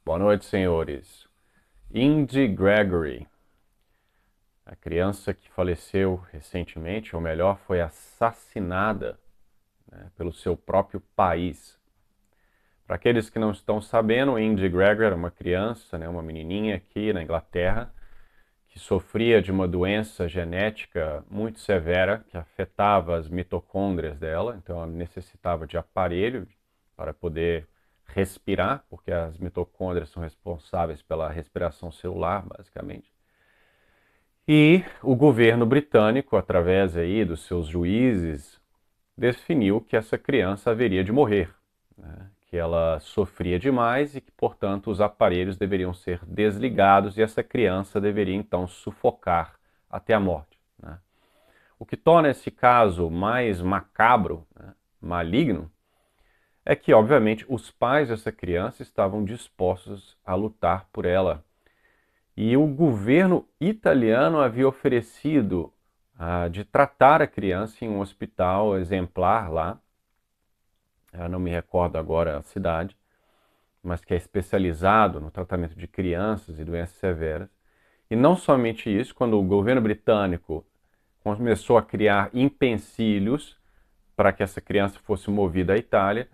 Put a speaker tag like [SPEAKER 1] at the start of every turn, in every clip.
[SPEAKER 1] Boa noite, senhores. Indy Gregory, a criança que faleceu recentemente, ou melhor, foi assassinada, né, pelo seu próprio país. Para aqueles que não estão sabendo, Indy Gregory era uma criança, né, uma menininha aqui na Inglaterra, que sofria de uma doença genética muito severa, que afetava as mitocôndrias dela, então ela necessitava de aparelho para poder respirar, porque as mitocôndrias são responsáveis pela respiração celular, basicamente. E o governo britânico, através aí dos seus juízes, definiu que essa criança haveria de morrer, né? Que ela sofria demais e que, portanto, os aparelhos deveriam ser desligados e essa criança deveria então sufocar até a morte, né? O que torna esse caso mais macabro, né, maligno, é que, obviamente, os pais dessa criança estavam dispostos a lutar por ela. E o governo italiano havia oferecido de tratar a criança em um hospital exemplar lá, eu não me recordo agora a cidade, mas que é especializado no tratamento de crianças e doenças severas. E não somente isso, quando o governo britânico começou a criar empecilhos para que essa criança fosse movida à Itália,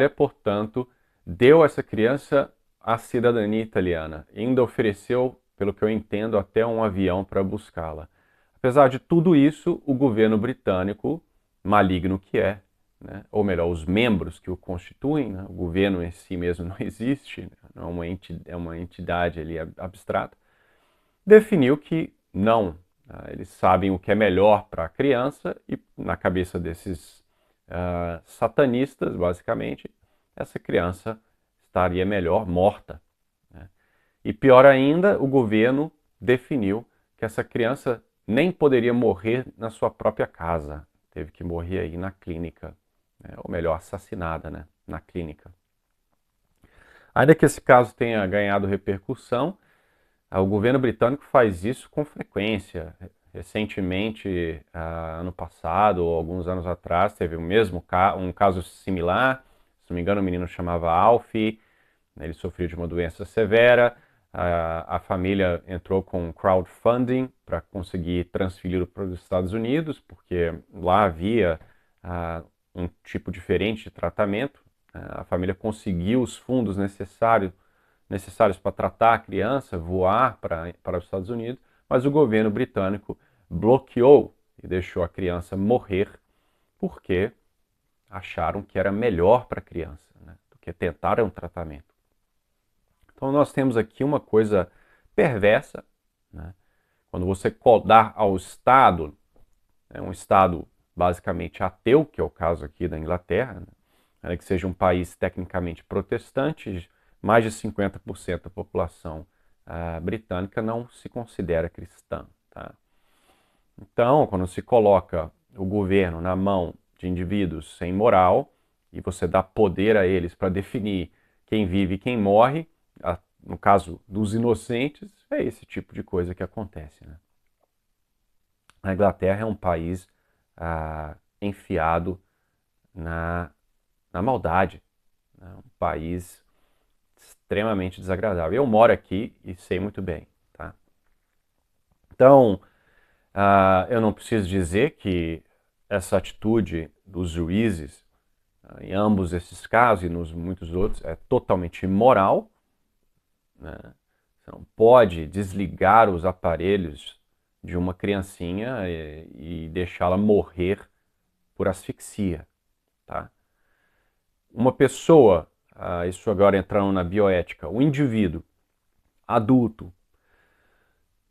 [SPEAKER 1] portanto, deu a essa criança a cidadania italiana. E ainda ofereceu, pelo que eu entendo, até um avião para buscá-la. Apesar de tudo isso, o governo britânico, maligno que é, né, ou melhor, os membros que o constituem, né, o governo em si mesmo não existe, né, não é uma entidade ali abstrata, definiu que não, eles sabem o que é melhor para a criança e na cabeça desses satanistas, basicamente, essa criança estaria melhor morta, né? E pior ainda, o governo definiu que essa criança nem poderia morrer na sua própria casa, teve que morrer aí na clínica, né? Ou melhor, assassinada, né? Na clínica. Ainda que esse caso tenha ganhado repercussão, o governo britânico faz isso com frequência. Recentemente, ano passado ou alguns anos atrás, teve um caso similar. Se não me engano, o menino chamava Alfie, né, ele sofreu de uma doença severa. A família entrou com crowdfunding para conseguir transferi-lo para os Estados Unidos, porque lá havia um tipo diferente de tratamento. A família conseguiu os fundos necessários para tratar a criança, voar para os Estados Unidos, mas o governo britânico bloqueou e deixou a criança morrer porque acharam que era melhor para a criança, né, do que tentar um tratamento. Então nós temos aqui uma coisa perversa, né, quando você dá ao Estado, um Estado basicamente ateu, que é o caso aqui da Inglaterra, né, que seja um país tecnicamente protestante, mais de 50% da população britânica não se considera cristã. Tá? Então, quando se coloca o governo na mão de indivíduos sem moral e você dá poder a eles para definir quem vive e quem morre, no caso dos inocentes, é esse tipo de coisa que acontece. Né? A Inglaterra é um país enfiado na, na maldade, né? Um país extremamente desagradável. Eu moro aqui e sei muito bem. Tá? Então, eu não preciso dizer que essa atitude dos juízes, em ambos esses casos e nos muitos outros, é totalmente imoral. Né? Você não pode desligar os aparelhos de uma criancinha e deixá-la morrer por asfixia. Tá? Uma pessoa, isso agora entrando na bioética, um indivíduo adulto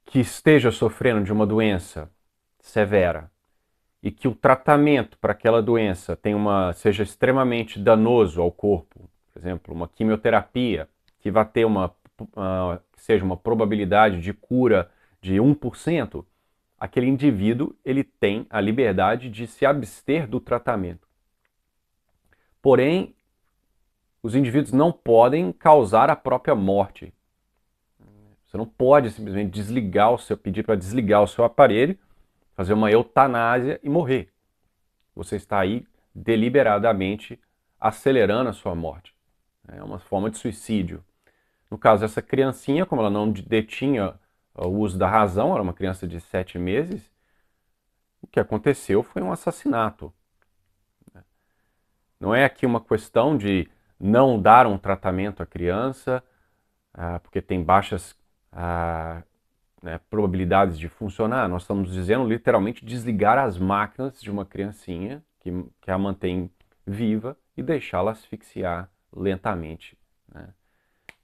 [SPEAKER 1] que esteja sofrendo de uma doença severa e que o tratamento para aquela doença seja extremamente danoso ao corpo, por exemplo, uma quimioterapia que vai ter que seja uma probabilidade de cura de 1%, aquele indivíduo ele tem a liberdade de se abster do tratamento. Porém, os indivíduos não podem causar a própria morte. Você não pode simplesmente pedir para desligar o seu aparelho, fazer uma eutanásia e morrer. Você está aí deliberadamente acelerando a sua morte. É uma forma de suicídio. No caso dessa criancinha, como ela não detinha o uso da razão, era uma criança de 7 meses, o que aconteceu foi um assassinato. Não é aqui uma questão de não dar um tratamento à criança, porque tem baixas probabilidades de funcionar. Nós estamos dizendo literalmente desligar as máquinas de uma criancinha que a mantém viva e deixá-la asfixiar lentamente, né?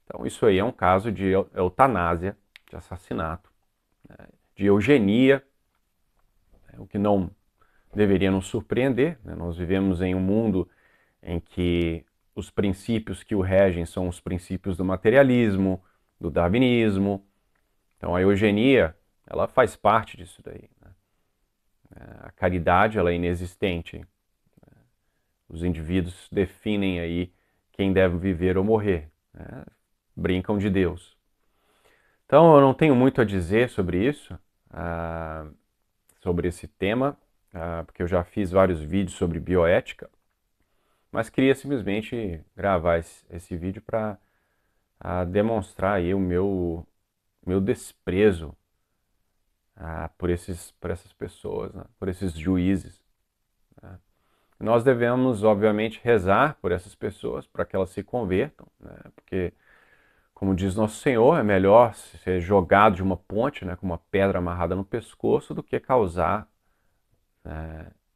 [SPEAKER 1] Então isso aí é um caso de eutanásia, de assassinato, né? De eugenia, o que não deveria nos surpreender, né? Nós vivemos em um mundo em que os princípios que o regem são os princípios do materialismo, do darwinismo. Então a eugenia, ela faz parte disso daí, né? A caridade, ela é inexistente. Os indivíduos definem aí quem deve viver ou morrer, né? Brincam de Deus. Então eu não tenho muito a dizer sobre isso, sobre esse tema, porque eu já fiz vários vídeos sobre bioética, mas queria simplesmente gravar esse vídeo para demonstrar aí o meu desprezo por essas pessoas, né? Por esses juízes, né? Nós devemos, obviamente, rezar por essas pessoas para que elas se convertam, né? Porque, como diz Nosso Senhor, é melhor ser jogado de uma ponte, né, com uma pedra amarrada no pescoço, do que causar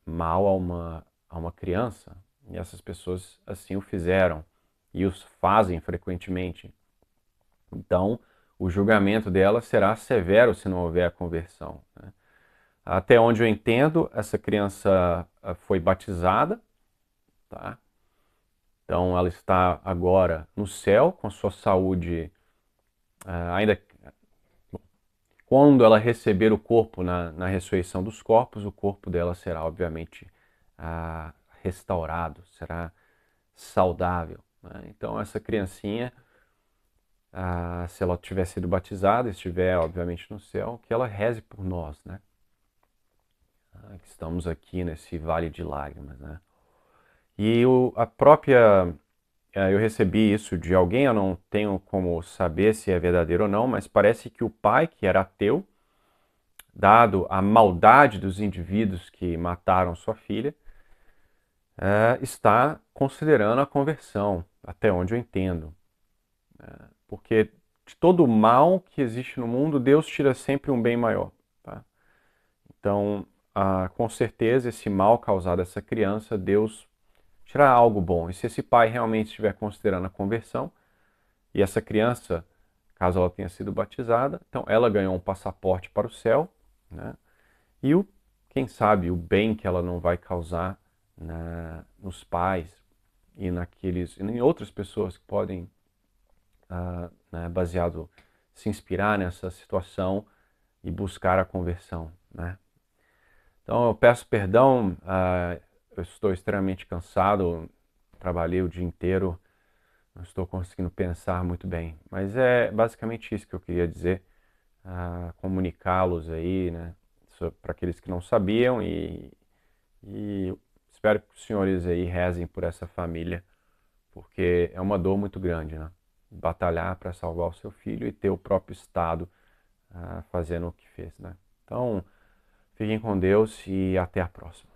[SPEAKER 1] mal a uma criança. E essas pessoas assim o fizeram e os fazem frequentemente. Então, o julgamento dela será severo se não houver a conversão, né? Até onde eu entendo, essa criança foi batizada, tá? Então, ela está agora no céu, com sua saúde ainda. Quando ela receber o corpo na ressurreição dos corpos, o corpo dela será, obviamente, restaurado, será saudável, né? Então, essa criancinha, se ela tiver sido batizada, estiver, obviamente, no céu, que ela reze por nós, né? Que estamos aqui nesse vale de lágrimas, né? E a própria. Eu recebi isso de alguém, eu não tenho como saber se é verdadeiro ou não, mas parece que o pai, que era ateu, dado a maldade dos indivíduos que mataram sua filha, está considerando a conversão, até onde eu entendo. Porque de todo o mal que existe no mundo, Deus tira sempre um bem maior, tá? Então, com certeza, esse mal causado a essa criança, Deus tirar algo bom. E se esse pai realmente estiver considerando a conversão, e essa criança, caso ela tenha sido batizada, então ela ganhou um passaporte para o céu, né? E quem sabe o bem que ela não vai causar nos pais e em outras pessoas que podem, baseado, se inspirar nessa situação e buscar a conversão, né? Então eu peço perdão, eu estou extremamente cansado, trabalhei o dia inteiro, não estou conseguindo pensar muito bem, mas é basicamente isso que eu queria dizer, comunicá-los aí, né, para aqueles que não sabiam e espero que os senhores aí rezem por essa família, porque é uma dor muito grande, né? Batalhar para salvar o seu filho e ter o próprio Estado fazendo o que fez, né? Então, fiquem com Deus e até a próxima.